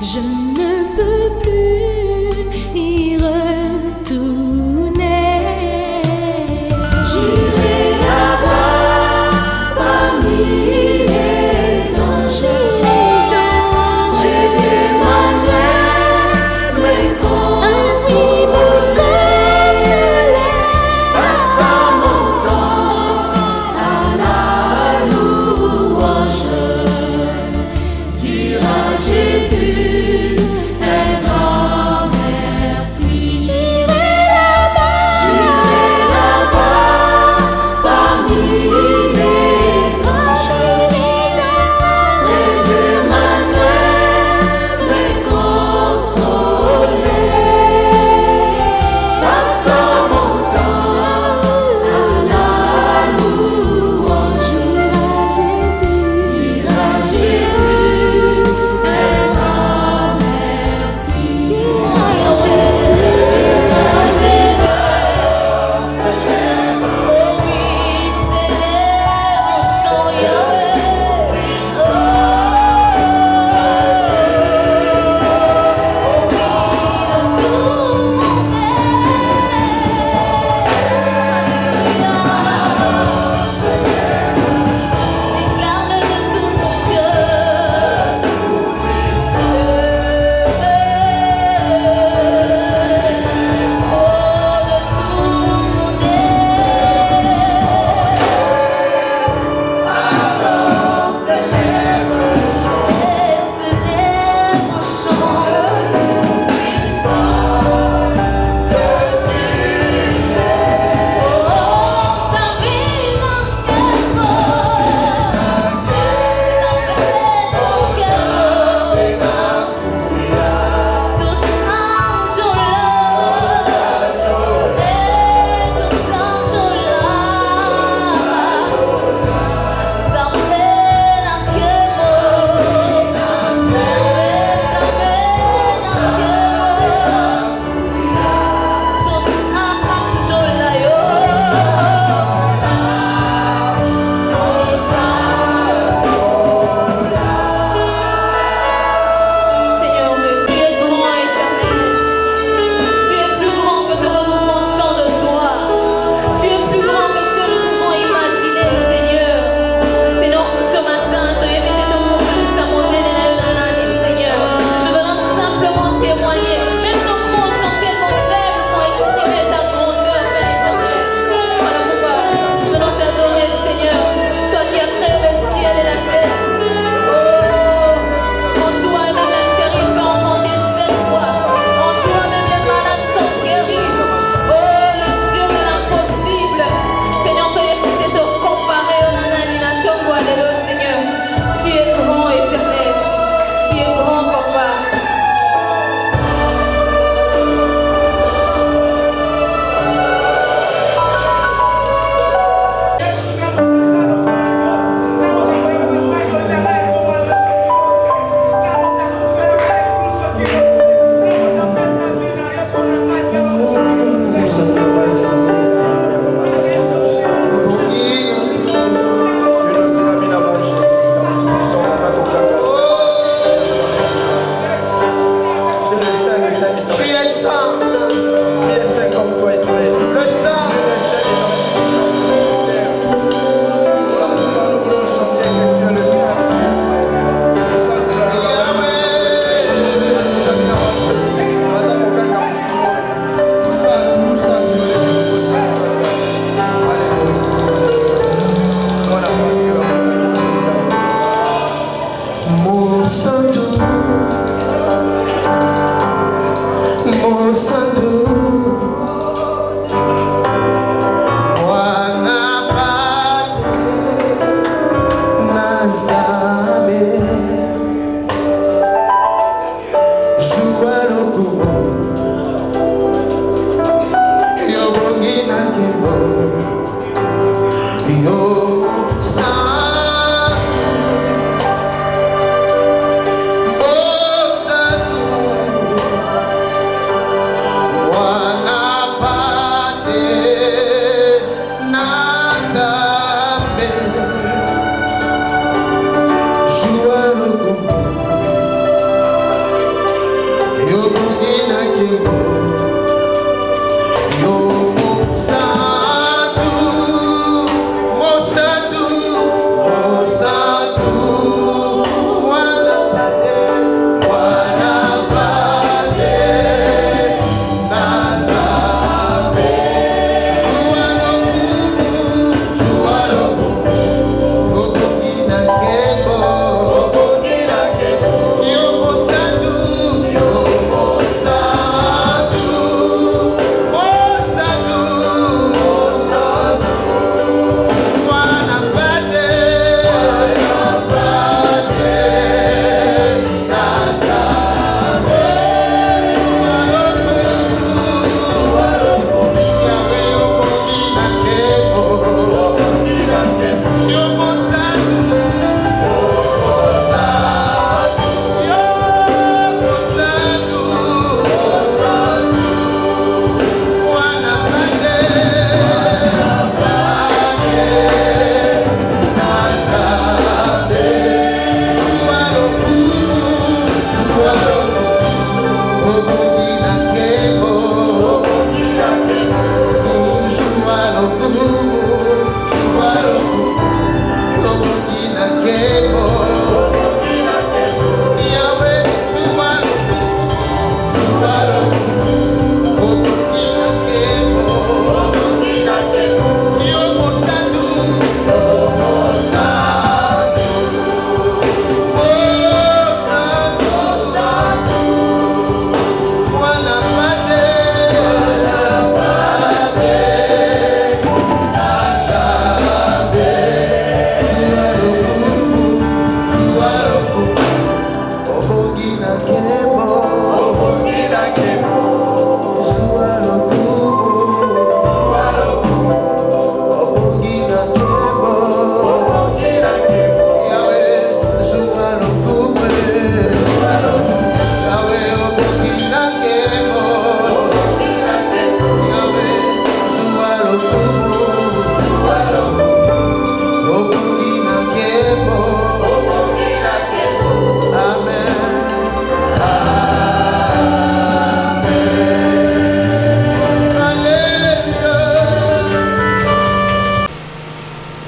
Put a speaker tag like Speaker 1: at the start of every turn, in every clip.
Speaker 1: Je ne peux plus y retourner. J'irai là-bas parmi les anges. J'ai demandé me consoler. Passant mon temps à la louange, dira Jésus est grand.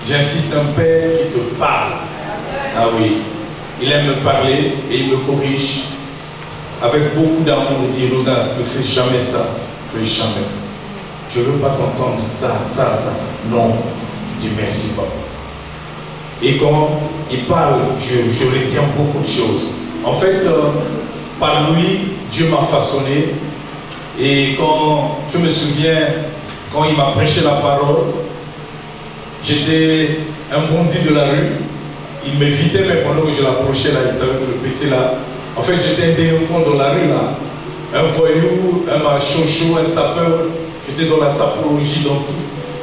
Speaker 2: J'insiste, un père qui te parle. Ah oui, il aime me parler et il me corrige avec beaucoup d'amour. Il dit, regarde, ne fais jamais ça, ne fais jamais ça. Je ne veux pas t'entendre ça. Non, je dis merci papa. Et quand il parle, je retiens beaucoup de choses. En fait, par lui, Dieu m'a façonné. Et quand je me souviens, quand il m'a prêché la parole, j'étais un bandit de la rue. Il m'évitait, mais pendant que je l'approchais là, il savait que le petit là. En fait, j'étais un délinquant dans la rue là. Un voyou, un machocho, un sapeur. J'étais dans la sapologie, donc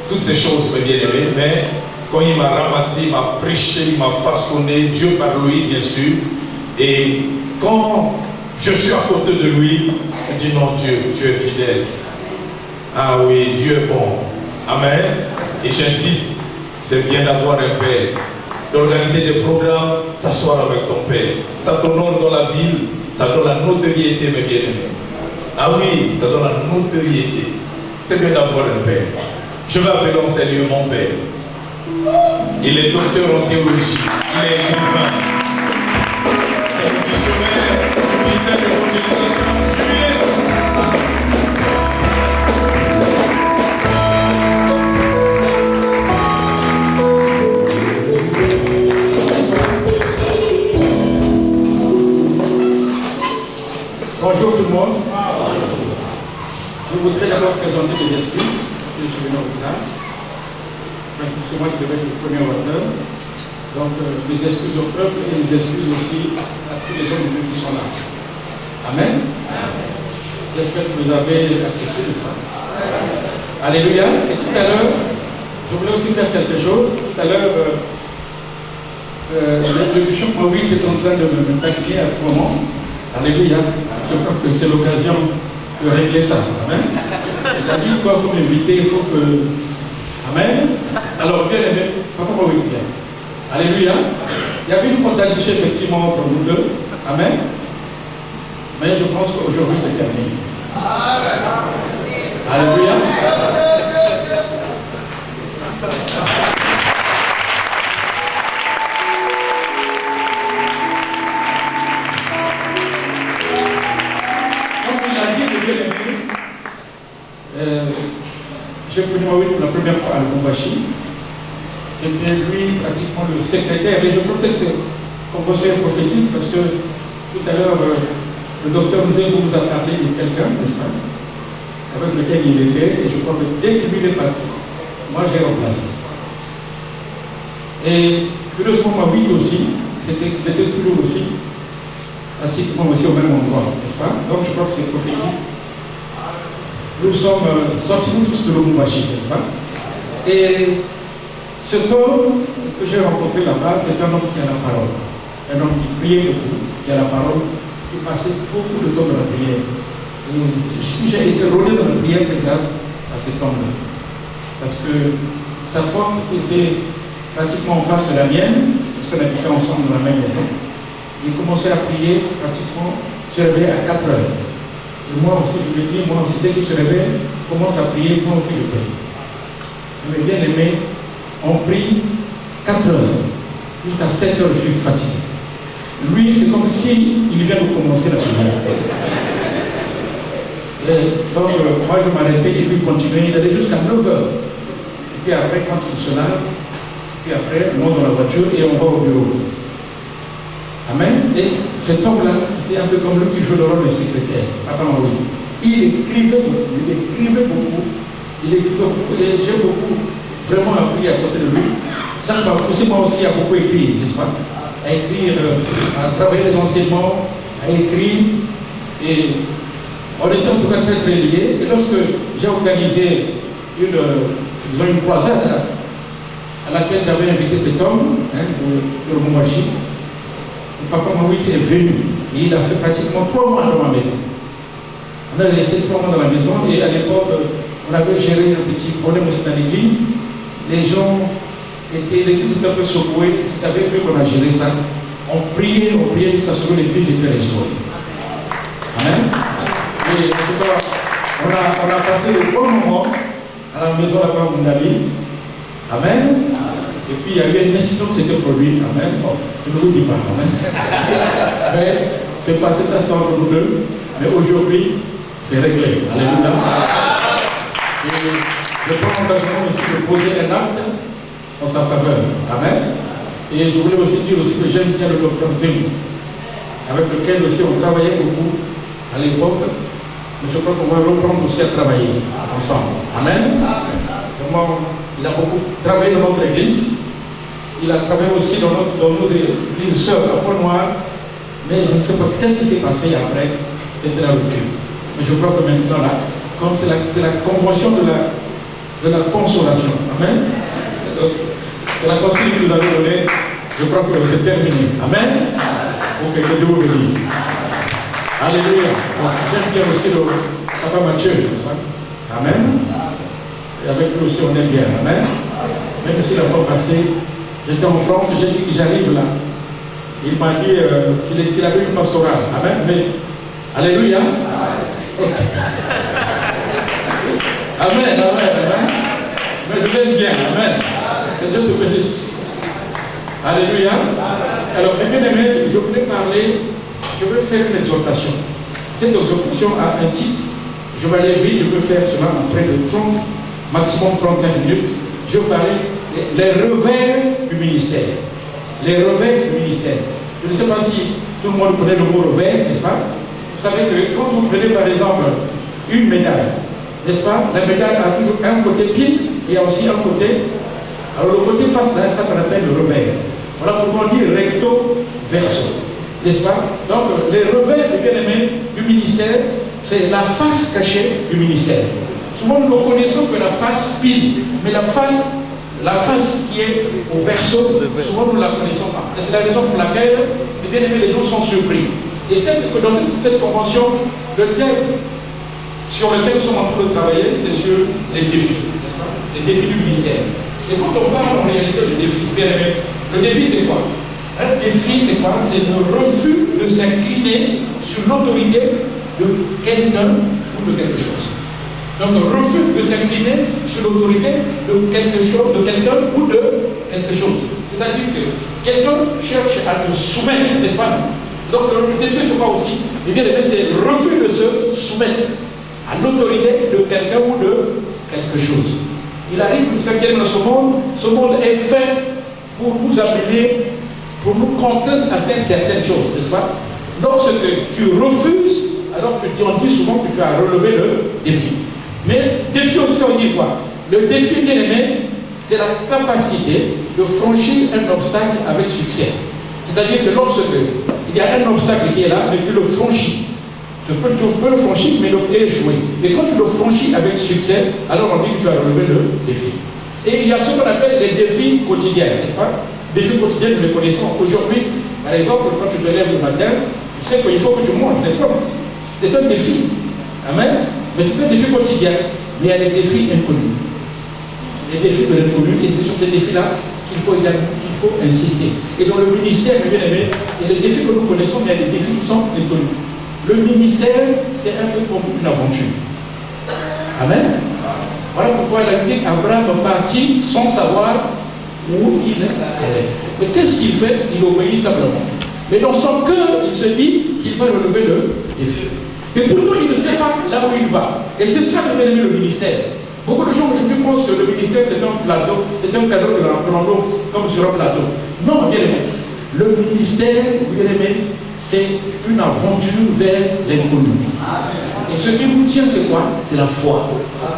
Speaker 2: toutes ces choses me bien aimées. Mais quand il m'a ramassé, il m'a prêché, il m'a façonné, Dieu par lui, bien sûr. Et quand je suis à côté de lui, je dis non, Dieu, tu es fidèle. Ah oui, Dieu est bon. Amen. Et j'insiste, c'est bien d'avoir un père, d'organiser des programmes, s'asseoir avec ton père. Ça t'honore dans la ville, ça donne la notoriété, mes bien-aimés. Ah oui, ça donne la notoriété. C'est bien d'avoir un père. Je vais appeler dans ces lieux mon père. Il est docteur en théologie, il est écrivain. Il est missionnaire, ministère de l'évangélisation, Julien.
Speaker 3: Bonjour tout le monde. Je voudrais d'abord présenter des excuses. Je suis venu au retard. C'est moi qui devais être le premier orateur. Donc, des excuses au peuple et des excuses aussi à tous les hommes de Dieu qui sont là. Amen. J'espère que vous avez accepté de ça. Alléluia. Et tout à l'heure, je voulais aussi faire quelque chose. Tout à l'heure, le bishop Maurice est en train de me taquiner à tout moment. Alléluia. Je crois que c'est l'occasion de régler ça. Amen. Il a dit quoi, il faut m'inviter, il faut que. Amen. Alors, bien aimé, papa Maurice, bien. Alléluia. Il y avait une contradiction effectivement entre nous deux. Amen. Mais je pense qu'aujourd'hui c'est terminé. Alléluia. J'ai connu Maurice pour la première fois à Lubumbashi. C'était lui pratiquement le secrétaire, et je pense que c'était compositeur prophétique parce que tout à l'heure, le docteur Nzembo vous a parlé de quelqu'un, n'est-ce pas, avec lequel il était, et je crois que dès qu'il est parti, moi j'ai remplacé. Et curieusement, Maurice aussi, il était toujours aussi, pratiquement aussi au même endroit, n'est-ce pas? Donc je crois que c'est prophétique. Nous sommes sortis tous de Lubumbashi, n'est-ce pas? Et cet homme que j'ai rencontré là-bas, c'est un homme qui a la parole. Un homme qui priait beaucoup, qui a la parole, qui passait beaucoup de temps dans la prière. Et si j'ai été rôlé dans la prière, c'est grâce à cet homme-là. Parce que sa porte était pratiquement en face de la mienne, parce qu'on habitait ensemble dans la même maison. Il commençait à prier pratiquement, se réveillait à 4 heures. Et moi aussi, je lui dis, moi aussi, dès qu'il se réveille, commence à prier, moi aussi je prie. Mais bien aimé, on prie 4 heures, jusqu'à 7 heures, je suis fatigué. Lui, c'est comme si il vient de commencer la prière. Donc, moi je m'arrêtais et lui continuait, il allait jusqu'à 9 heures. Et puis après, quand il se lave, puis après, on monte dans la voiture et on va au bureau. Amen. Et cet homme-là, c'était un peu comme lui qui jouait le rôle de secrétaire. Papa Maurice. Il écrivait beaucoup, et j'ai beaucoup vraiment appris à côté de lui. Ça m'a poussé moi aussi à beaucoup écrire, n'est-ce pas? À écrire, à travailler les enseignements, à a écrit, et on était en tout cas très très liés. Et lorsque j'ai organisé une croisade à laquelle j'avais invité cet homme, le Lubumbashi, le papa Maouik est venu. Et il a fait pratiquement 3 mois dans ma maison. On a resté 3 mois dans la maison et à l'époque, on avait géré un petit problème aussi dans l'église. L'église était un peu secouée, c'est avec eux qu'on a géré ça. On priait jusqu'à ce que l'église était restaurée. Amen. Et en tout cas, on a passé de bons moments à la maison là-bas où on allait. Amen. Et puis il y a eu un incident qui s'était produit. Amen. Bon, je ne vous dis pas. Amen. Mais c'est passé ça entre nous deux. Mais aujourd'hui, c'est réglé. Alléluia. Et je prends l'engagement ici de poser un acte en sa faveur. Amen. Et je voulais aussi dire aussi que j'aime bien le docteur Zim, avec lequel aussi on travaillait beaucoup à l'époque. Mais je crois qu'on va reprendre aussi à travailler ensemble. Amen. Vraiment, il a beaucoup travaillé dans notre église. Il a travaillé aussi dans nos églises sœurs à Pont-Noir. Mais je ne sais pas qu'est-ce qui s'est passé après. C'était la reprise. Mais je crois que maintenant là, comme c'est la convention de la consolation. Amen. Donc, c'est la consigne que nous avez donnée. Je crois que c'est terminé. Amen. Ok, que Dieu vous bénisse. Alléluia. J'aime bien aussi le papa Mathieu, n'est-ce pas? Amen. Et avec lui aussi, on est bien. Amen. Même si la fois passée, j'étais en France et j'ai dit que j'arrive là. Il m'a dit qu'il avait une pastorale. Amen. Mais, alléluia. Okay. Amen, amen, amen. Mais je l'aime bien. Amen. Que Dieu te bénisse. Alléluia. Alors, bien aimé, je voulais parler, je veux faire une exhortation. Cette exhortation a un titre. Je vais aller vite, je peux faire cela en près de 30, maximum 35 minutes. Je vais parler les revers du ministère. Les revers du ministère. Je ne sais pas si tout le monde connaît le mot revers, n'est-ce pas? Vous savez que quand vous prenez par exemple une médaille, n'est-ce pas? La médaille a toujours un côté pile et aussi un côté. Alors le côté face, c'est ça qu'on appelle le revers. Voilà pourquoi on dit recto verso. N'est-ce pas? Donc les revers, bien aimé, du ministère, c'est la face cachée du ministère. Souvent nous ne connaissons que la face pile, mais la face qui est au verso, souvent nous ne la connaissons pas. Et c'est la raison pour laquelle, bien aimé, les gens sont surpris. Et dans cette convention, le thème sur lequel nous sommes en train de travailler, c'est sur les défis, n'est-ce pas? Les défis du ministère. Et quand on parle en réalité de défi, bien aimé, le défi c'est quoi? Un défi c'est quoi? C'est le refus de s'incliner sur l'autorité de quelqu'un ou de quelque chose. Donc le refus de s'incliner sur l'autorité de quelque chose, de quelqu'un ou de quelque chose. C'est-à-dire que quelqu'un cherche à te soumettre, n'est-ce pas? Donc le défi c'est quoi aussi? Eh bien c'est le refus de se soumettre à l'autorité de quelqu'un ou de quelque chose. Il arrive que ce monde est fait pour nous amener, pour nous contraindre à faire certaines choses, n'est-ce pas? Lorsque tu refuses, alors que on dit souvent que tu as relevé le défi. Mais défi aussi, on dit quoi? Le défi, bien aimé, c'est la capacité de franchir un obstacle avec succès. C'est-à-dire que lorsque il y a un obstacle qui est là, mais tu le franchis. Tu peux le franchir, mais échouer. Et quand tu le franchis avec succès, alors on dit que tu as relevé le défi. Et il y a ce qu'on appelle les défis quotidiens, n'est-ce pas? Défis quotidiens, nous les connaissons. Aujourd'hui, par exemple, quand tu te lèves le matin, tu sais qu'il faut que tu manges, n'est-ce pas? C'est un défi. Amen. Mais c'est un défi quotidien. Mais il y a des défis inconnus. Les défis de l'inconnu, et c'est sur ces défis-là qu'il faut insister. Et dans le ministère, bien aimé, il y a des défis que nous connaissons, mais il y a des défis qui sont inconnus. Le ministère, c'est un peu comme une aventure. Amen. Voilà pourquoi il a dit qu'Abraham partit sans savoir où il allait. Mais qu'est-ce qu'il fait? Il obéit simplement. Mais dans son cœur, il se dit qu'il va relever le défi. Et pourtant, il ne sait pas là où il va. Et c'est ça que veut aimer le ministère. Beaucoup de gens aujourd'hui pensent que le ministère c'est un plateau, c'est un cadeau de la prendre comme sur un plateau. Non, bien aimé. Le ministère, bien aimé, c'est une aventure vers l'inconnu. Et ce qui nous tient, c'est quoi? C'est la foi.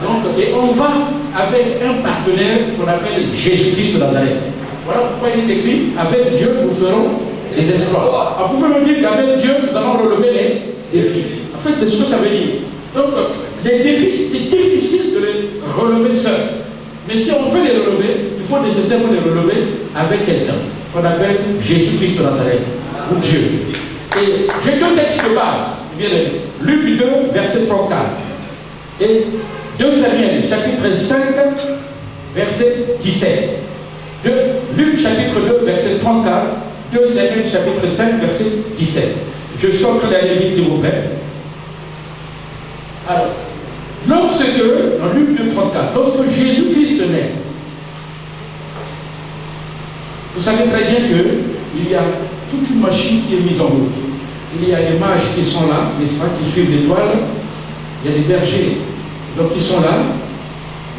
Speaker 3: Donc, et on va avec un partenaire qu'on appelle Jésus-Christ de Nazareth. Voilà pourquoi il est écrit, avec Dieu nous ferons les exploits. Alors, vous pouvez me dire qu'avec Dieu, nous allons relever les défis. En fait, c'est ce que ça veut dire. Donc, les défis, c'est difficile de les relever seul. Mais si on veut les relever, il faut nécessairement les relever avec quelqu'un qu'on appelle Jésus-Christ de Nazareth, ou Dieu. Et j'ai deux textes de base. Luc 2, verset 34. Et 2 Samuel, chapitre 5, verset 17. Luc, chapitre 2, verset 34. 2 Samuel, chapitre 5, verset 17. Je suis en train d'aller vite, s'il vous plaît. Alors, lorsque, dans Luc 2, 34, lorsque Jésus-Christ naît, vous savez très bien qu'il y a toute une machine qui est mise en route. Il y a les mages qui sont là, n'est-ce pas, qui suivent l'étoile. Il y a des bergers, donc qui sont là.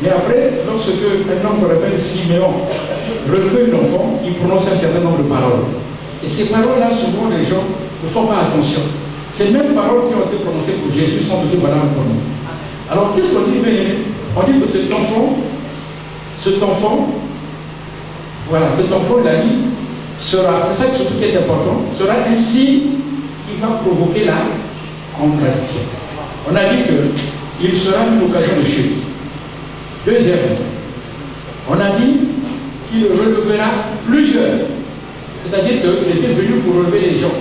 Speaker 3: Mais après, lorsque un homme qu'on appelle Siméon recueille l'enfant, il prononce un certain nombre de paroles. Et ces paroles-là, souvent, les gens ne font pas attention. Ces mêmes paroles qui ont été prononcées pour Jésus sont aussi valables pour nous. Alors, qu'est-ce qu'on dit, bien aimé? On dit que cet enfant, voilà, cet enfant, il a dit, sera, c'est ça surtout qui est important, sera un signe qui va provoquer la contradiction. On a dit qu'il sera une occasion de chute. Deuxièmement, on a dit qu'il relevera plusieurs. C'est-à-dire qu'il était venu pour relever les gens.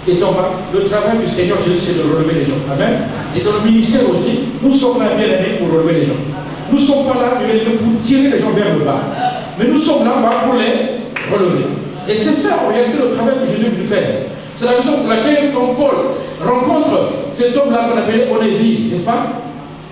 Speaker 3: Et donc, le travail du Seigneur Jésus, c'est de relever les gens. Amen. Et dans le ministère aussi, nous sommes là, bien aimés, pour relever les gens. Nous ne sommes pas là, bien aimés, pour tirer les gens vers le bas. Mais nous sommes là pour les relever. Et c'est ça, en réalité, le travail que Jésus veut faire. C'est la raison pour laquelle, quand Paul rencontre cet homme-là qu'on appelait Onésime, n'est-ce pas?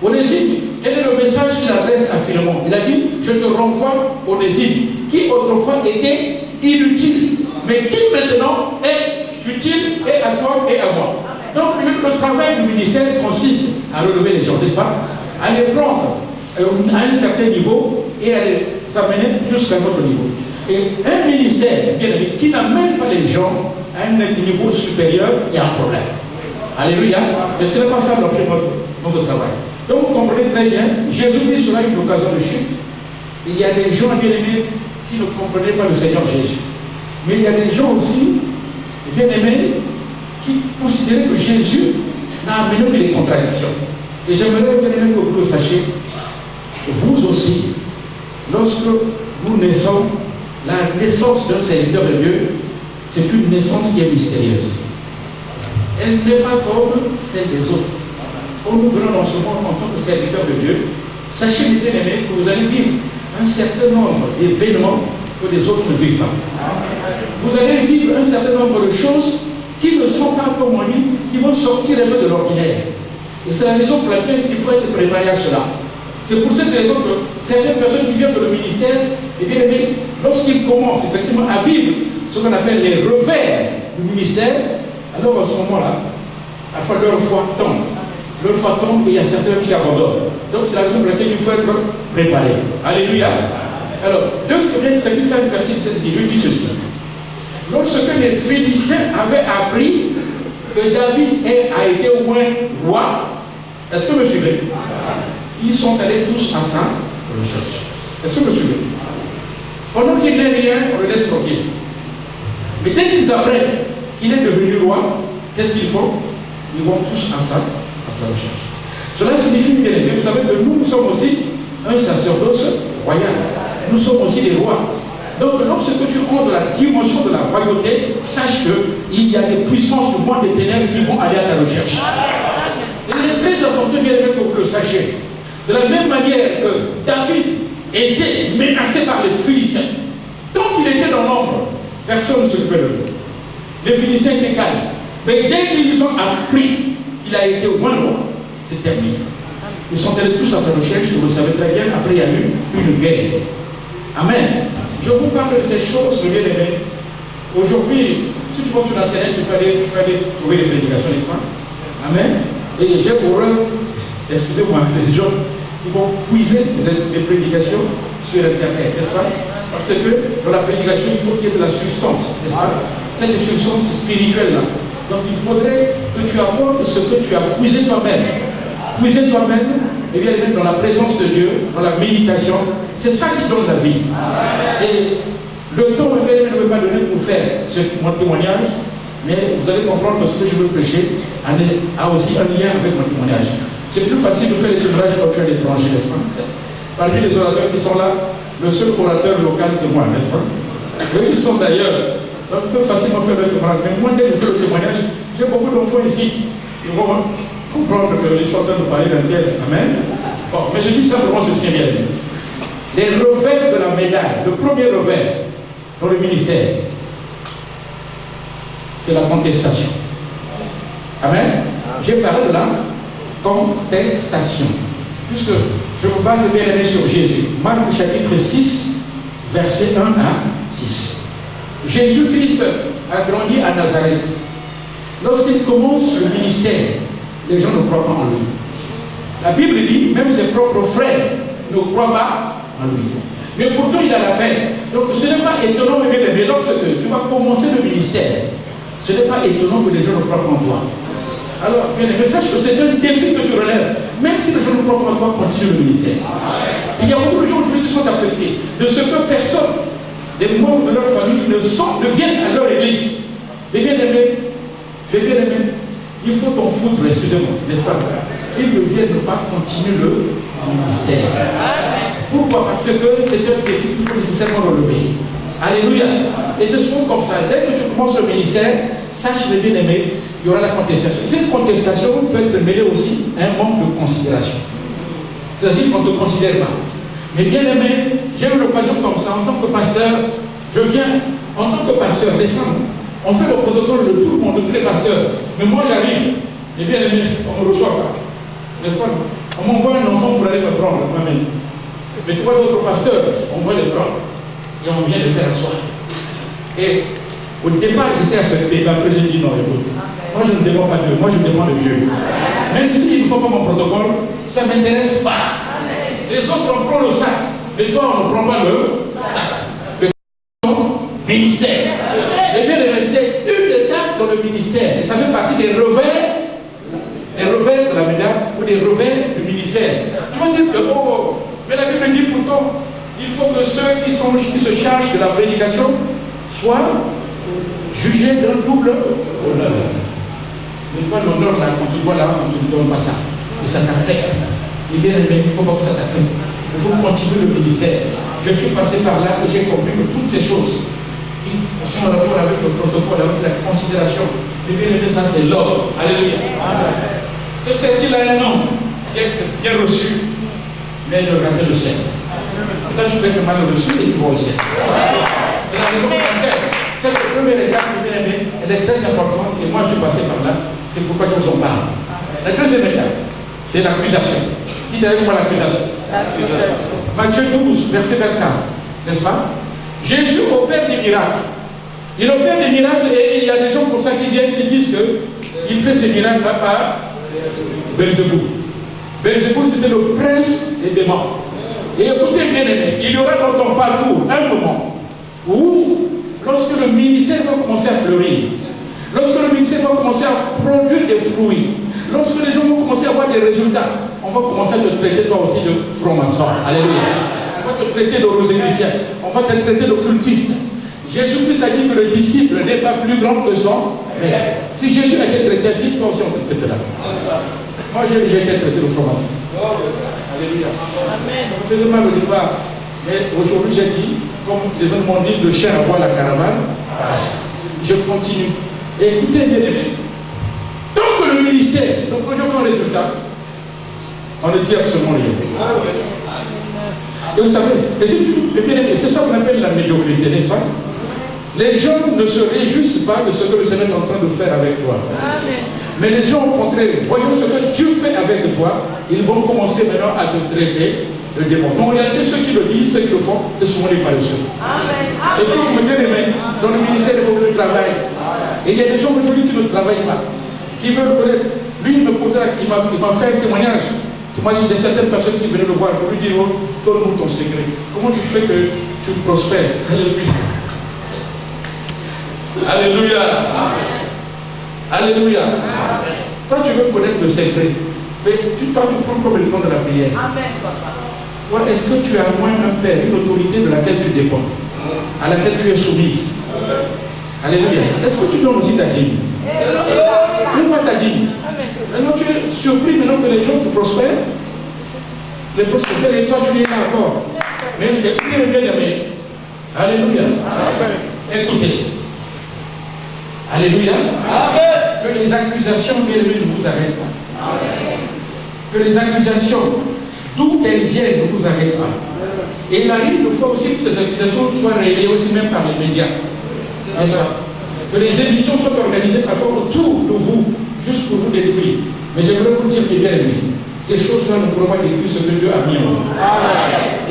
Speaker 3: Onésime, quel est le message qu'il adresse à Philémon? Il a dit, je te renvoie Onésime, qui autrefois était inutile, mais qui maintenant est utile et à toi et à moi. Donc le travail du ministère consiste à relever les gens, n'est-ce pas? À les prendre à un certain niveau et à les amener jusqu'à notre niveau. Et un ministère, bien aimé, qui n'amène pas les gens à un niveau supérieur, il y a un problème. Alléluia. Mais ce n'est pas ça l'objet de notre travail. Donc vous comprenez très bien, Jésus-Christ sera une occasion de chute. Il y a des gens, bien aimés, qui ne comprenaient pas le Seigneur Jésus. Mais il y a des gens aussi, bien aimés, qui considéraient que Jésus n'a amené que des contradictions. Et j'aimerais, bien aimés, que vous le sachiez, vous aussi, lorsque nous naissons, la naissance d'un serviteur de Dieu, c'est une naissance qui est mystérieuse. Elle n'est pas comme celle des autres. Quand nous venons dans ce monde en tant que serviteur de Dieu, sachez, bien aimés, que vous allez vivre un certain nombre d'événements que les autres ne vivent pas. Vous allez vivre un certain nombre de choses qui ne sont pas, comme on dit, qui vont sortir un peu de l'ordinaire. Et c'est la raison pour laquelle il faut être préparé à cela. C'est pour cette raison que certaines personnes qui viennent dans le ministère, et bien aimés, lorsqu'ils commencent effectivement à vivre ce qu'on appelle les revers du ministère, alors à ce moment-là, à la fois leur foi tombe. Leur foi tombe et il y a certains qui abandonnent. Donc c'est la raison pour laquelle il faut être préparé. Alléluia. Alors, 2 Samuel 5, verset 17, Dieu dit ceci. Lorsque les Philistins avaient appris que David a été au moins roi, est-ce que vous me suivez? Ils sont allés tous à sa recherche. Est-ce que vous me suivez? Pendant qu'il n'est rien, on le laisse tranquille. Mais dès qu'ils apprennent qu'il est devenu roi, qu'est-ce qu'ils font? Ils vont tous à sa recherche. Cela signifie, bien aimé, vous savez que nous sommes aussi un sacerdoce royal. Nous sommes aussi des rois. Donc lorsque tu rentres dans la dimension de la royauté, sache qu'il y a des puissances du monde des ténèbres qui vont aller à ta recherche. Et il est très important, bien aimé, que vous le sachiez. De la même manière que David était menacé par les Philistins, tant qu'il était dans l'ombre, personne ne s'occupait de lui. Les Philistins étaient calmes. Mais dès qu'ils ont appris qu'il a été au moins roi, c'est terminé. Ils sont allés tous à sa recherche, vous le savez très bien, après il y a eu une guerre. Amen. Je vous parle de ces choses, mes bien-aimés. Aujourd'hui, si tu vas sur Internet, tu peux aller trouver des prédications, n'est-ce pas? Amen. Et j'ai horreur, excusez-moi, les gens qui vont puiser des prédications sur Internet, n'est-ce pas? Parce que dans la prédication, il faut qu'il y ait de la substance, n'est-ce pas? Cette substance spirituelle-là. Donc il faudrait que tu apportes ce que tu as puisé toi-même. Puiser toi-même, et bien dans la présence de Dieu, dans la méditation, c'est ça qui donne la vie. Et Le temps ne veut pas donner pour faire mon témoignage, mais vous allez comprendre que ce que je veux prêcher a aussi un lien avec mon témoignage. C'est plus facile de faire les témoignages quand tu es à l'étranger, n'est-ce pas? Parmi les orateurs qui sont là, le seul orateur local, c'est moi, n'est-ce pas? Eux qui sont d'ailleurs, on peut facilement faire le témoignage. Mais moi, dès que je fais le témoignage, j'ai beaucoup d'enfants ici. Ils vont comprendre que je suis en train de parler d'un tel. Amen. Bon, mais je dis simplement ceci bien. Les revers de la médaille, le premier revers dans le ministère, c'est la contestation. Amen. J'ai parlé de la contestation. Puisque je me base bien aimé sur Jésus. Marc chapitre 6, verset 1 à 6. Jésus-Christ a grandi à Nazareth. Lorsqu'il commence le ministère, les gens ne croient pas en lui. La Bible dit, même ses propres frères ne croient pas en lui. Mais pourtant, il a la paix. Donc, ce n'est pas étonnant, mais lorsque tu vas commencer le ministère, ce n'est pas étonnant que les gens ne croient pas en toi. Alors, bien aimé, sache que c'est un défi que tu relèves. Même si les gens ne croient pas en toi, continue le ministère. Il y a beaucoup de gens qui sont affectés de ce que personne, des membres de leur famille, ne viennent à leur église. Mais bien aimé, il faut t'en foutre, excusez-moi, n'est-ce pas? Qu'ils ne viennent pas continuer le ministère. Pourquoi? Parce que c'est un défi qu'il faut nécessairement relever. Alléluia. Et c'est souvent comme ça. Dès que tu commences le ministère, sache le bien-aimé, il y aura la contestation. Cette contestation peut être mêlée aussi à un manque de considération. C'est-à-dire qu'on ne te considère pas. Mais bien-aimé, j'ai eu l'occasion comme ça, en tant que pasteur, je viens, en tant que pasteur, n'est-ce pas? On fait le protocole de tout le monde, de tous les pasteurs. Mais moi j'arrive, et bien-aimé, on ne me reçoit pas. N'est-ce pas? On m'envoie un enfant pour aller me prendre, moi-même. Mais tu vois d'autres pasteurs, on va les prendre. Et on vient de faire asseoir. Et au départ, j'étais affecté. Mais après, j'ai dit non, écoute. Moi, je ne demande pas Dieu. Moi, je demande Dieu. Même s'il ne faut pas mon protocole, ça ne m'intéresse pas. Les autres, on prend le sac. Mais toi, on ne prend pas le sac. Le ministère. Et bien, c'est une étape dans le ministère. Et ça fait partie des revers de la médaille ou des revers du ministère. Tu vas dire que, oh, mais la Bible dit pourtant, il faut que ceux qui se chargent de la prédication soient jugés d'un double honneur. Ce n'est pas l'honneur là, quand tu vois là, quand tu ne donnes pas ça. Et ça t'affecte. Et bien aimé, il ne faut pas que ça t'affecte. Il faut continuer le ministère. Je suis passé par là et j'ai compris que toutes ces choses qui sont en rapport avec le protocole, avec la considération, et bien aimé, ça c'est l'ordre. Alléluia. Que c'est-il à un homme qui est bien reçu, mais de rater le ciel? Peut-être tu peux être mal reçu et tu vas au ciel. C'est la raison pour laquelle cette première étape, bien aimé, elle est très importante et moi je suis passé par là. C'est pourquoi je vous en parle. La deuxième étape, c'est l'accusation. Dites avec moi l'accusation. Matthieu 12, verset 24. N'est-ce pas? Jésus opère des miracles. Il opère des miracles et il y a des gens comme ça qui viennent qui disent qu'il fait ces miracles par Belzéboul. Belzéboul, c'était le prince des démons. Et écoutez bien aimé, il y aura dans ton parcours un moment où, lorsque le ministère va commencer à fleurir, lorsque le ministère va commencer à produire des fruits, lorsque les gens vont commencer à avoir des résultats, on va commencer à te traiter toi aussi de franc-maçon. Alléluia. On va te traiter de rosicrucien, on va te traiter d'occultiste. Jésus-Christ a dit que le disciple n'est pas plus grand que son père. Si Jésus a été traité ainsi, toi aussi on te traite là. Moi j'ai été traité de franc-maçon. Alléluia. Amen. Ça me faisait mal au départ. Mais aujourd'hui, j'ai dit, comme les gens m'ont dit, le chien à boire la caravane passe. Je continue. Et écoutez, bien aimé, tant que le ministère ne produit aucun résultat, on ne dit absolument rien. Et vous savez, c'est ça qu'on appelle la médiocrité, n'est-ce pas? Les gens ne se réjouissent pas de ce que le Seigneur est en train de faire avec toi. Amen. Mais les gens, au contraire, voyons ce que Dieu fait avec toi, ils vont commencer maintenant à te traiter de démon. Mais en réalité, ceux qui le disent, ceux qui le font, c'est souvent les paresseux. Et puis, vous me dites, dans le ministère, il faut que je travaille. Et il y a des gens aujourd'hui qui ne travaillent pas, qui veulent connaître. Lui, il me posait, il m'a fait un témoignage. Moi, j'ai des certaines personnes qui venaient le voir pour lui dire, oh, donne-nous ton secret. Comment tu fais que tu prospères? Alléluia. Alléluia. Alléluia. Toi, tu veux connaître le secret. Mais tu prends comme le temps de la prière. Amen, papa. Toi, est-ce que tu as moins un père, une autorité de laquelle tu dépends? à laquelle tu es soumise. Alléluia. Est-ce que tu donnes aussi ta dîme? Une fois ta dîme. Maintenant tu es surpris maintenant que les gens te prospèrent. Les prospères et toi tu es là encore. Mais écoutez bien aimé. Alléluia. Écoutez. Alléluia. Que les accusations, bien aimés, ne vous arrêtent pas. Que les accusations, d'où qu'elles viennent, ne vous arrêtent pas. Et il arrive une fois aussi que ces accusations soient révélées aussi même par les médias. Que les émissions soient organisées parfois autour de vous, juste pour vous détruire. Mais j'aimerais vous dire que bien aimé, ces choses-là ne pourront pas détruire ce que Dieu a mis en vous.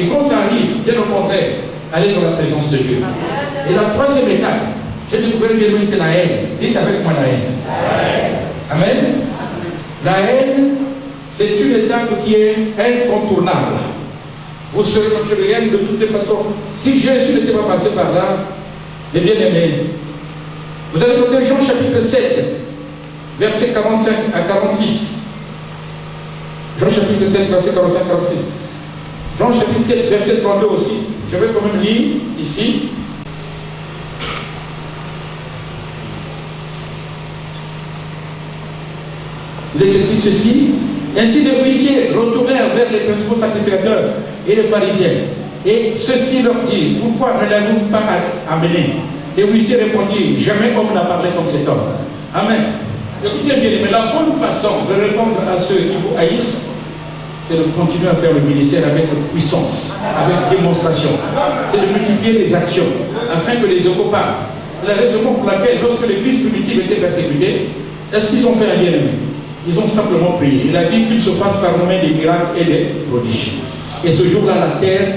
Speaker 3: Et quand ça arrive, bien au contraire, allez dans la présence de Dieu. Et la troisième étape, j'ai découvert bien aimé, c'est la haine. Dites avec moi la haine. Amen. La haine, c'est une étape qui est incontournable. Vous serez notre haine de toutes les façons. Si Jésus n'était pas passé par là, les bien-aimés, vous allez noter Jean chapitre 7, versets 45 à 46. Jean chapitre 7, verset 45 à 46. Jean chapitre 7, verset 32 aussi. Je vais quand même lire ici. Il est écrit ceci. Ainsi les huissiers retournèrent vers les principaux sacrificateurs et les pharisiens. Et ceux-ci leur dirent, pourquoi ne l'avez-vous pas amené? Les huissiers répondirent, jamais homme n'a parlé comme cet homme. Amen. Écoutez bien, mais la bonne façon de répondre à ceux qui vous haïssent, c'est de continuer à faire le ministère avec puissance, avec démonstration. C'est de multiplier les actions, afin que les échos partent. C'est la raison pour laquelle, lorsque l'église primitive était persécutée, est-ce qu'ils ont fait un bien-aimé? Ils ont simplement prié. Il a dit qu'il se fasse par nous-mêmes des miracles et des prodiges. Et ce jour-là, la terre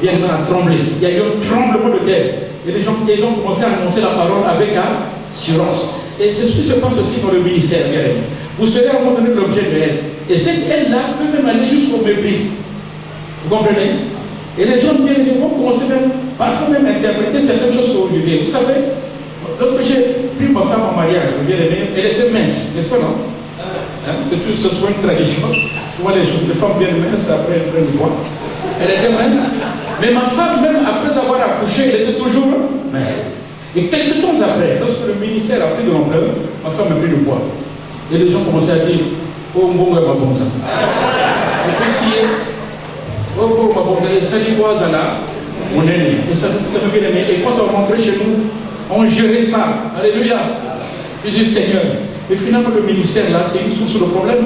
Speaker 3: vient à trembler. Il y a eu un tremblement de terre. Et les gens ils ont commencé à annoncer la parole avec assurance. Et c'est ce qui se passe aussi dans le ministère. Vous serez à un moment donné l'objet de haine. Et cette haine-là peut même aller jusqu'au mépris. Vous comprenez? Et les gens bien aimés vont commencer même, parfois même interpréter certaines choses que vous vivez. Vous savez, lorsque j'ai pris ma femme en mariage, bien aimé, elle était mince, n'est-ce pas, non? C'est souvent une tradition. Souvent les femmes bien minces après elles prennent le poids. Elle était mince. Mais ma femme, même après avoir accouché, elle était toujours mince. Et quelques temps après, lorsque le ministère a pris de l'ampleur, ma femme a pris le poids. Et les gens commençaient à dire, oh mon gars, ma bonne ça. Et puis oh ma bonne ça, ça dit quoi ça là? On est né. Et ça nous fait bien aimé. Et quand on rentrait chez nous, on gérait ça. Alléluia. Je dis Seigneur. Et finalement, le ministère, là, c'est une source de problème.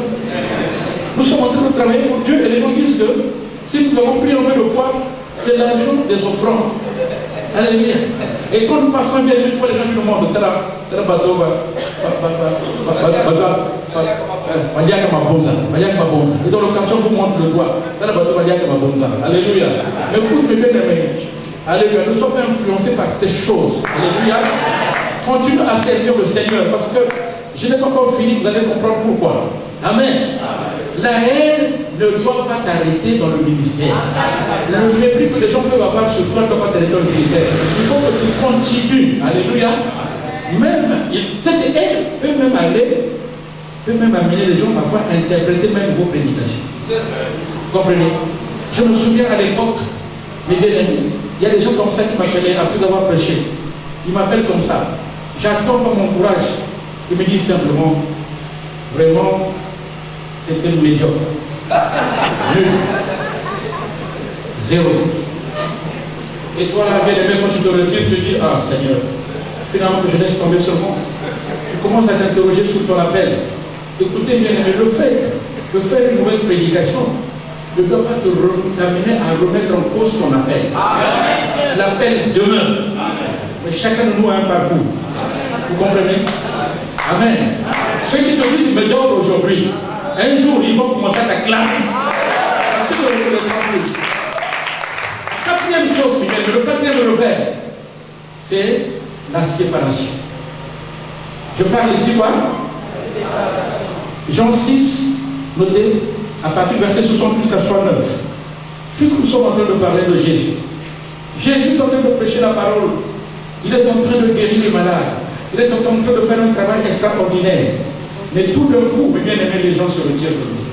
Speaker 3: Nous sommes en train de travailler pour Dieu et les gens disent que si nous avons pris en main le poids, c'est l'argent des offrandes. Alléluia. Et quand nous passons bien, les gens du monde, et dans le quartier, on vous montre le doigt. Alléluia. Écoute, mes bien-aimés. Alléluia. Nous sommes influencés par ces choses. Alléluia. Continue à servir le Seigneur parce que je n'ai pas encore fini, vous allez comprendre pourquoi. Amen. La haine ne doit pas t'arrêter dans le ministère. Le mépris que les gens peuvent avoir sur toi ne doit pas t'arrêter dans le ministère. Il faut que tu continues. Alléluia. Même, cette haine peut même amener les gens parfois à interpréter même vos prédications. Vous comprenez? Je me souviens à l'époque, mes bien-amis, il y a des gens comme ça qui m'appelaient après avoir prêché. Ils m'appellent comme ça. J'attends pas mon courage. Ils me disent simplement, vraiment, c'était médiocre. Nul. Zéro. Et toi, là, bien aimé, quand tu te retires, tu te dis, ah Seigneur, finalement, je laisse tomber seulement. Tu commences à t'interroger sur ton appel. Écoutez, bien aimé, le fait de faire une mauvaise prédication ne doit pas t'amener à remettre en cause ton appel. L'appel demeure. Mais chacun de nous a un parcours. Vous comprenez? Amen. Ceux qui te disent médiocre aujourd'hui, un jour ils vont commencer à t'acclamer. Parce que tu ne le comprends plus. La quatrième chose, le quatrième revers, c'est la séparation. Je parle de quoi? Jean 6, notez, à partir du verset 68 à 69. Puisque nous sommes en train de parler de Jésus. Jésus est en train de prêcher la parole. Il est en train de guérir les malades. Il est en train de faire un travail extraordinaire. Mais tout d'un coup, bien aimé, les gens se retirent de lui.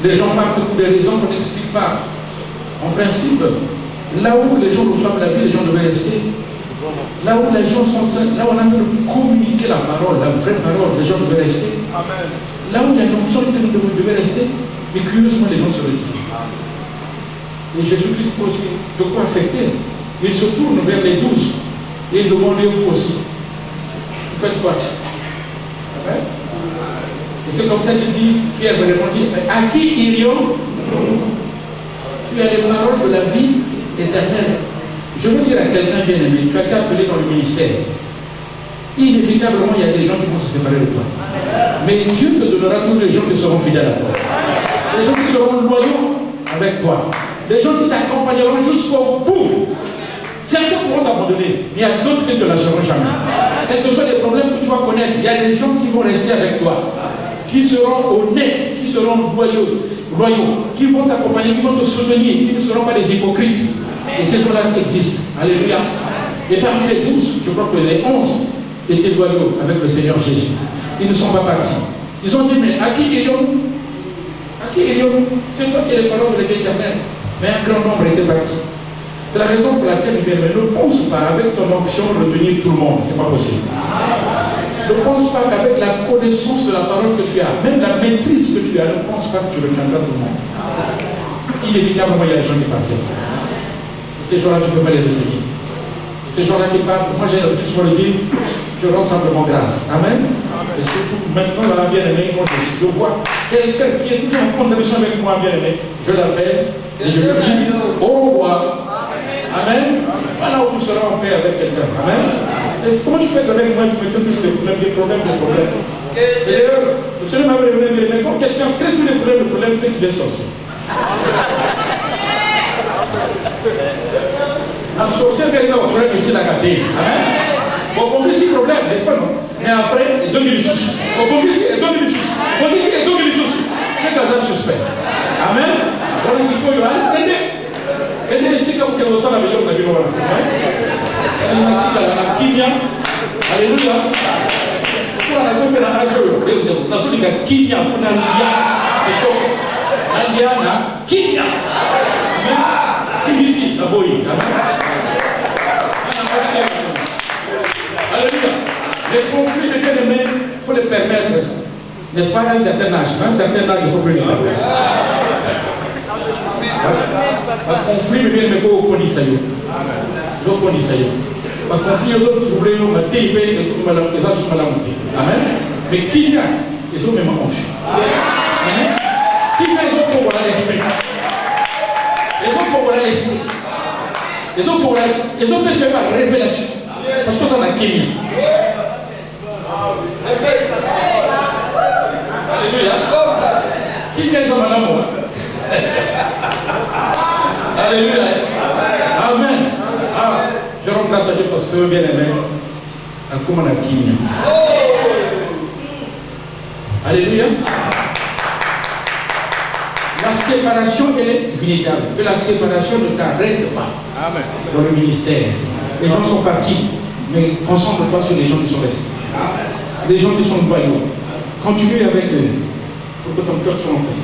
Speaker 3: Les gens parlent pour des raisons qu'on n'explique pas. En principe, Là où les gens reçoivent la vie, les gens devaient rester. Là où les gens sont là où on a envie de communiquer la parole, la vraie parole, les gens devaient rester.
Speaker 2: Amen.
Speaker 3: Là où il y a une option, nous devaient rester. Mais curieusement, les gens se retirent. Et Jésus-Christ aussi, je crois, affecté. Il se tourne vers les 12 et il demande vous aussi. Vous faites quoi? Amen. Et c'est comme ça qu'il dit, Pierre me répondit, à qui irions? Tu as les paroles de la vie éternelle. Je veux dire à quelqu'un bien aimé, tu as été appelé dans le ministère. Inévitablement, il y a des gens qui vont se séparer de toi. Mais Dieu te donnera tous les gens qui seront fidèles à toi. Les gens qui seront loyaux avec toi. Les gens qui t'accompagneront jusqu'au bout. Certains pourront t'abandonner, mais il y a d'autres qui ne te lâcheront jamais. Quels que soient les problèmes que tu vas connaître, il y a des gens qui vont rester avec toi, qui seront honnêtes, qui seront loyaux, qui vont t'accompagner, qui vont te soutenir, qui ne seront pas des hypocrites. Et ces gens-là existent. Alléluia. Et parmi les 12, je crois que les 11 étaient loyaux avec le Seigneur Jésus. Ils ne sont pas partis. Ils ont dit, mais à qui irions-nous? À qui irions-nous? C'est toi qui es les paroles de la vie éternelle. Mais un grand nombre était parti. C'est la raison pour laquelle ne pense pas avec ton option de retenir tout le monde. Ce n'est pas possible. Ne pense pas qu'avec la connaissance de la parole que tu as, même la maîtrise que tu as, ne pense pas que tu retiendras tout le monde. Inévitablement, il y a des gens qui partent. Ces gens-là, tu ne peux pas les retenir. Ces gens-là qui partent, moi j'ai l'habitude de le dire, je rends simplement grâce. Amen. Et surtout maintenant dans la bien-aimée, quand je vois quelqu'un qui est toujours en contradiction avec moi, bien-aimé, je l'appelle et je lui dis au revoir. Amen. Voilà où tu seras en paix avec quelqu'un. Amen. Et comment tu peux être avec moi, tu me donnes toujours des problèmes. Et d'ailleurs, le Seigneur m'a révélé, mais quand quelqu'un crée tous les problèmes, le problème c'est qu'il est sorcier. Un sorcier vient dans votre frère ici la gâter. Amen. Bon, pour lui, c'est le problème, n'est-ce pas non? Mais après, ils ont dit les soucis. Bon, pour lui, c'est ils ont dit les soucis. Pour lui, c'est ils ont dit les soucis. C'est un suspect. Amen. Donc, il faut y aller. Aidez ici comme que vous savez, vous avez vu. Alléluia. Pour la gueule de la rage, la zone de Kinya, pour la lia, et donc, la lia, Kinya. Amen. Ici, la boy. Alléluia. Les conflits de bien-aimés, il faut les permettre, n'est-ce pas, à un certain âge. À un certain âge, il faut plus les permettre. Un conflit, mais bien, mais pas au Konisayo. Le Konisayo. Un conflit, les autres, vous voulez, on a TIP et tout, madame, les autres, madame, amen. Mais qui y a, ils ont même un ange. Amen. Qui y a, ils ont fait voilà l'esprit. Ils ont fait voilà l'esprit. Ils ont fait voilà, ils ont fait la révélation. Parce que ça n'a qu'un. Alléluia. Qui y a, ils ont madame, moi. Alléluia. Amen. Ah, je rends grâce à Dieu parce que bien aimé, comme on a Kimia. Alléluia. La séparation, elle est véritable. Que la séparation ne t'arrête pas. Amen. Dans le ministère. Les gens sont partis, mais concentre-toi sur les gens qui sont restés. Les gens qui sont loyaux. Continue avec eux pour que ton cœur soit en paix.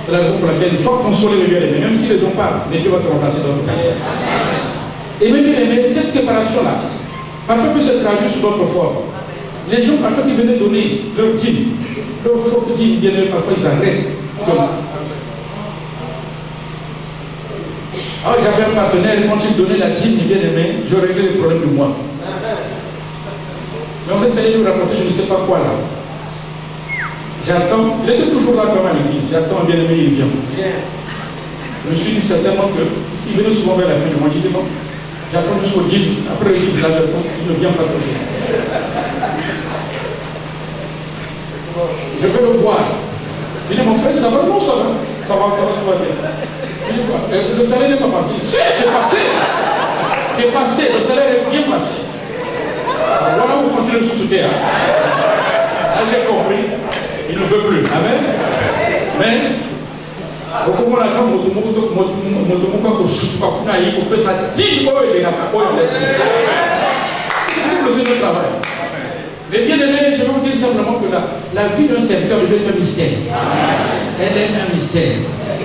Speaker 3: C'est la raison pour laquelle il faut consoler les bien-aimés, même s'ils ne les ont pas, mais Dieu va te remplacer dans ton cas. Et même bien-aimés, cette séparation-là, parfois peut se traduire sous d'autres formes. Les gens, parfois, qui venaient donner leur dîme, leur forte dîme, bien-aimés, parfois ils arrêtent. Alors j'avais un partenaire, quand il donnait la dîme, bien-aimé, je réglais le problème de moi. Mais on est allé nous raconter, je ne sais pas quoi là. J'attends, il était toujours là comme à l'église, j'attends un bien-aimé, il vient. Je me suis dit certainement que, parce qu'il venait souvent vers la fin du mois, j'ai dit bon, j'attends jusqu'au 10, après l'église, là j'attends, il ne vient pas toujours. Je vais le voir. Il dit mon frère, ça va? Non, ça va, tout va bien. Je dis quoi? Le salaire n'est pas passé. C'est passé. C'est passé, le salaire est bien passé. Voilà où continuez de se soutenir. Là j'ai compris. Il ne veut plus. Amen. Mais, au moment où la femme c'est le Seigneur travail. Mais bien aimé, je vais vous dire simplement que la vie d'un serviteur de Dieu est un mystère. Elle est un mystère.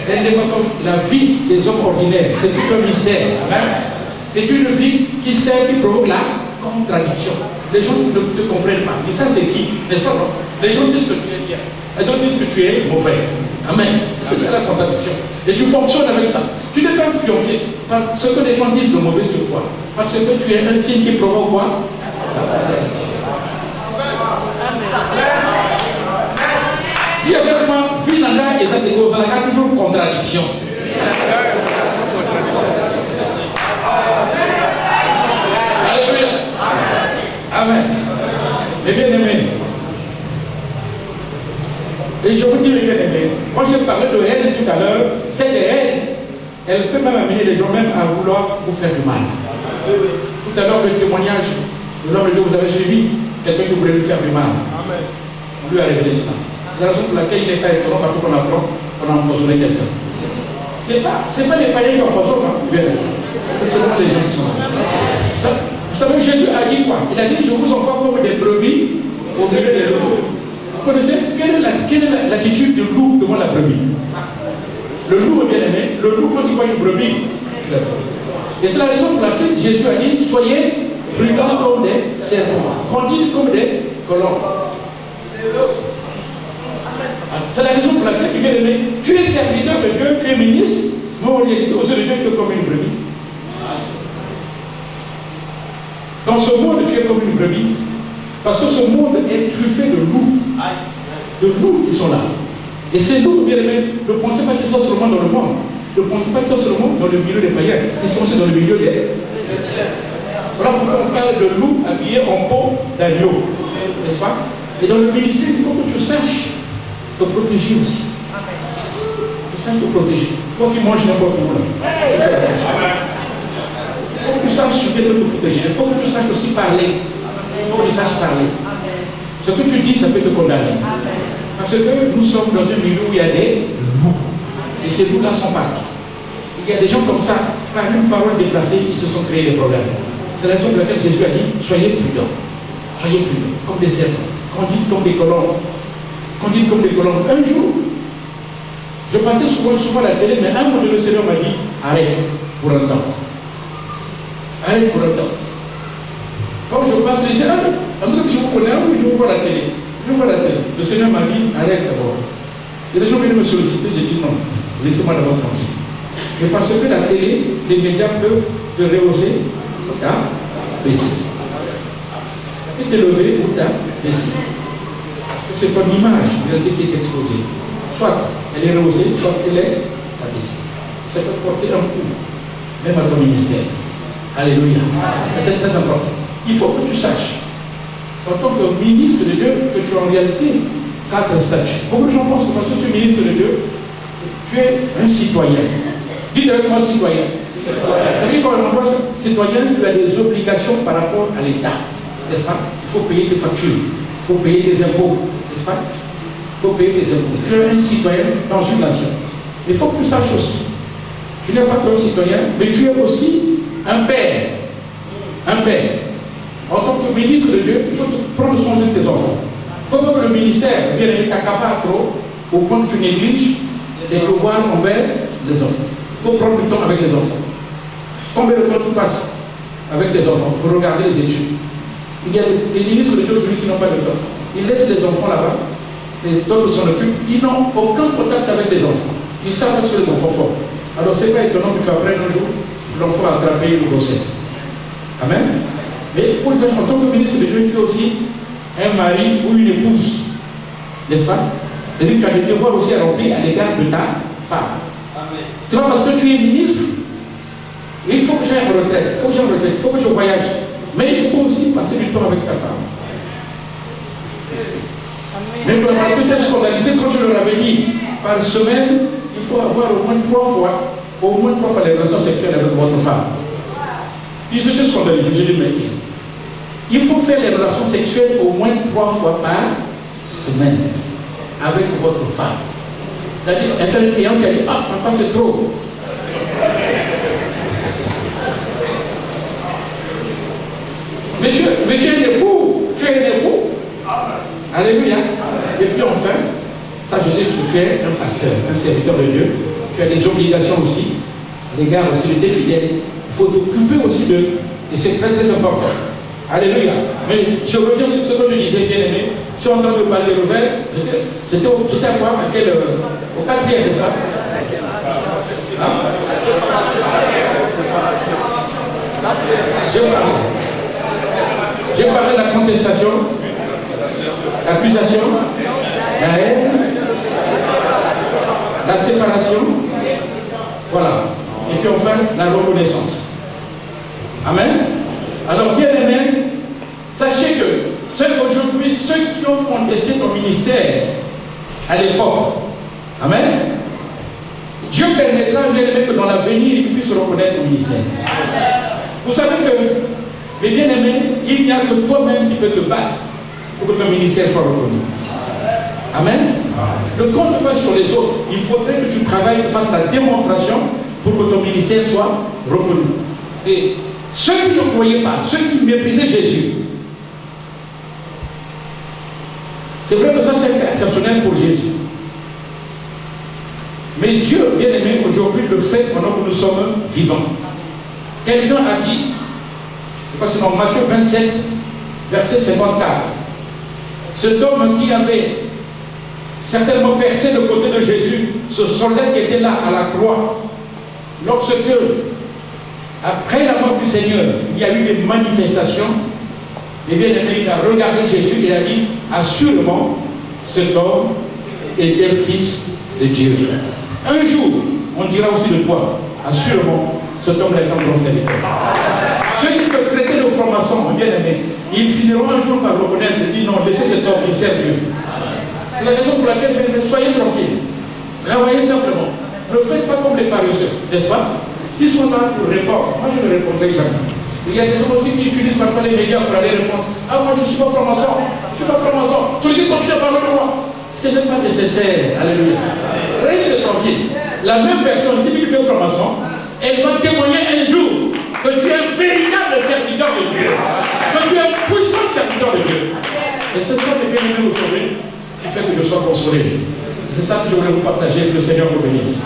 Speaker 3: Elle n'est pas comme la vie des hommes ordinaires. C'est tout un mystère. Amen. C'est une vie qui sert, qui provoque la contradiction. Les gens ne te comprennent pas. Mais ça, c'est qui? N'est-ce pas? Non? Les gens disent que tu es bien. Et d'autres disent que tu es mauvais. Amen. C'est ça la contradiction. Et tu fonctionnes avec ça. Tu n'es pas influencé par ce que les gens disent de mauvais sur toi. Parce que tu es un signe qui provoque quoi? Dis avec moi, Vinanda et Zatégo, ça n'a toujours contradiction. Alléluia. Amen. Les bien-aimés. Et je vous dis les bien-aimés, quand je parlais de haine tout à l'heure, cette haine, elle peut même amener les gens même à vouloir vous faire du mal. Tout à l'heure, le témoignage de l'homme de Dieu, vous avez suivi quelqu'un qui voulait lui faire du mal. On lui a révélé cela. C'est la raison pour laquelle il n'est pas étonnant parce qu'on apprend qu'on a empoisonné quelqu'un. C'est pas les païens qui empoisonnent, hein. C'est seulement les gens qui sont là. Vous savez, Jésus a dit quoi? Il a dit, je vous envoie comme des brebis au milieu des loups. Vous connaissez quelle est l'attitude du loup devant la brebis? Le loup, bien aimé, le loup, quand il voit une brebis, et c'est la raison pour laquelle Jésus a dit, soyez prudents comme des serpents, conduits comme des colons. C'est la raison pour laquelle, bien aimé, tu es serviteur de Dieu, tu es ministre, mais on lui a dit aux yeux de Dieu, tu es comme une brebis. Dans ce monde, tu es comme une brebis. Parce que ce monde est truffé de loups. De loups qui sont là. Et ces loups, bien aimés, ne pensez pas qu'ils sont seulement dans le monde. Ne pensez pas qu'ils sont seulement dans le milieu des païens. Ils sont aussi dans le milieu des chrétiens. Voilà pourquoi on parle de loups habillés en peau d'agneau. N'est-ce pas? Et dans le ministère, il faut que tu saches te protéger aussi. Tu saches te protéger. Toi qui manges n'importe où là. Il faut que tu saches ce que tu peux te protéger. Il faut que tu saches aussi parler. Il faut que tu saches parler. Ce que tu dis, ça peut te condamner. Parce que nous sommes dans un milieu où il y a des loups. Et ces loups-là sont partout. Il y a des gens comme ça, par une parole déplacée, ils se sont créés des problèmes. C'est la raison pour laquelle Jésus a dit, soyez prudents. Soyez prudents, comme des serpents. Conduite comme des colons. Conduite comme des colons. Un jour, je passais souvent à la télé, mais un moment donné, le Seigneur m'a dit, arrête pour un temps. Arrête pour un temps. Quand je passe, je disais, en tout cas, je vous connais, je vous vois la télé. Je vois la télé. Le Seigneur m'a dit, arrête d'abord. Et les gens venaient me solliciter, j'ai dit non, laissez-moi d'abord tranquille. Mais parce que la télé, les médias peuvent te rehausser ou t'abaisser. Et te lever ou t'abaisser. Parce que c'est ton image, la réalité qui est exposée. Soit elle est rehaussée, soit elle est abaissée. Ça peut porter un coup, même à ton ministère. Alléluia. Et c'est très important. Il faut que tu saches, en tant que ministre de Dieu, que tu as en réalité 4 statuts. Beaucoup de gens pensent que parce que tu es ministre de Dieu, tu es un citoyen. Dites avec moi citoyen. C'est-à-dire qu'en tant que citoyen, tu as des obligations par rapport à l'État. N'est-ce pas? Il faut payer des factures, il faut payer des impôts. N'est-ce pas? Il faut payer des impôts. Tu es un citoyen dans une nation. Il faut que tu saches aussi, tu n'es pas qu'un citoyen, mais tu es aussi un père. Un père. En tant que ministre de Dieu, il faut prendre soin de tes enfants. Il faut que le ministère ne t'accapare trop au point que tu négliges tes pouvoirs envers les enfants. Il faut prendre du temps avec les enfants. Combien de temps tu passes avec tes enfants pour regarder les études? Il y a des ministres de Dieu aujourd'hui qui n'ont pas de temps. Ils laissent les enfants là-bas, les autres s'en occupent. Ils n'ont aucun contact avec les enfants. Ils savent ce que les enfants font. Alors c'est pas étonnant que tu apprennes un jour l'enfant a attrapé une grossesse. Amen. Mais pour les enfants, en tant que ministre de Dieu, tu es aussi un mari ou une épouse. N'est-ce pas? C'est-à-dire que tu as des devoirs aussi à remplir à l'égard de ta femme. C'est pas parce que tu es ministre, il faut que j'aille en retraite, il faut que je voyage. Mais il faut aussi passer du temps avec ta femme. Mais tu as peut-être scandalisé quand je leur avais dit, par semaine, il faut avoir au moins 3 fois les relations sexuelles avec votre femme. Ils étaient scandalisés, je dis, mais il faut faire les relations sexuelles au moins 3 fois par semaine avec votre femme. C'est-à-dire, ayant dit, ah, papa, c'est trop. Mais tu es un époux, Alléluia. Et puis enfin, ça je sais que tu es un pasteur, un serviteur de Dieu. tu as des obligations aussi, à l'égard aussi des fidèles. Il faut t'occuper aussi d'eux. Et c'est très très important. Alléluia. Mais je reviens sur ce que je disais, bien aimé. Je suis en train de parler de revers. J'étais à quoi? Au 4e, n'est-ce pas? Hein? J'ai parlé de la contestation, l'accusation, la haine, la séparation, voilà. Et puis enfin, la reconnaissance. Amen. Alors, bien aimé, sachez que aujourd'hui, ceux qui ont contesté ton ministère à l'époque, amen, Dieu permettra, bien aimé, que dans l'avenir, ils puissent reconnaître ton ministère. Vous savez que, mes bien-aimés, il n'y a que toi-même qui peux te battre pour que ton ministère soit reconnu. Amen. Ne compte pas sur les autres. Il faudrait que tu travailles, que tu fasses la démonstration pour que ton ministère soit reconnu. Et ceux qui ne croyaient pas, ceux qui méprisaient Jésus, c'est vrai que ça c'est exceptionnel pour Jésus. Mais Dieu, bien aimé, aujourd'hui le fait pendant que nous sommes vivants. Quelqu'un a dit, je crois que c'est dans Matthieu 27, verset 54, cet homme qui avait certainement percé le côté de Jésus, ce soldat qui était là à la croix, lorsque, après la mort du Seigneur, il y a eu des manifestations, et bien aimé, il a regardé Jésus, il a dit, assurément, cet homme était le Fils de Dieu. Un jour, on dira aussi de toi, assurément, cet homme est un grand serviteur. Ceux qui peuvent traiter de franc-maçon, bien aimé, ils finiront un jour par reconnaître et dire non, laissez cet homme, il sert Dieu. C'est la raison pour laquelle, bien aimé, soyez tranquilles. Travaillez simplement. Ne faites pas comme les paresseux, n'est-ce pas? Qui sont là pour répondre. Moi, je ne répondrai jamais. Il y a des gens aussi qui utilisent parfois les médias pour aller répondre. Ah, moi, je ne suis pas franc-maçon. Je ne suis pas franc-maçon. Celui qui continue à parler de moi. Ce n'est pas nécessaire. Alléluia. Reste tranquille. La même personne qui dit que tu es franc-maçon, elle va témoigner un jour que tu es un véritable serviteur de Dieu. Que tu es un puissant serviteur de Dieu. Et c'est ça que bien aimé aujourd'hui qui fait que je sois consolé. C'est ça que je voulais vous partager. Que le Seigneur vous bénisse.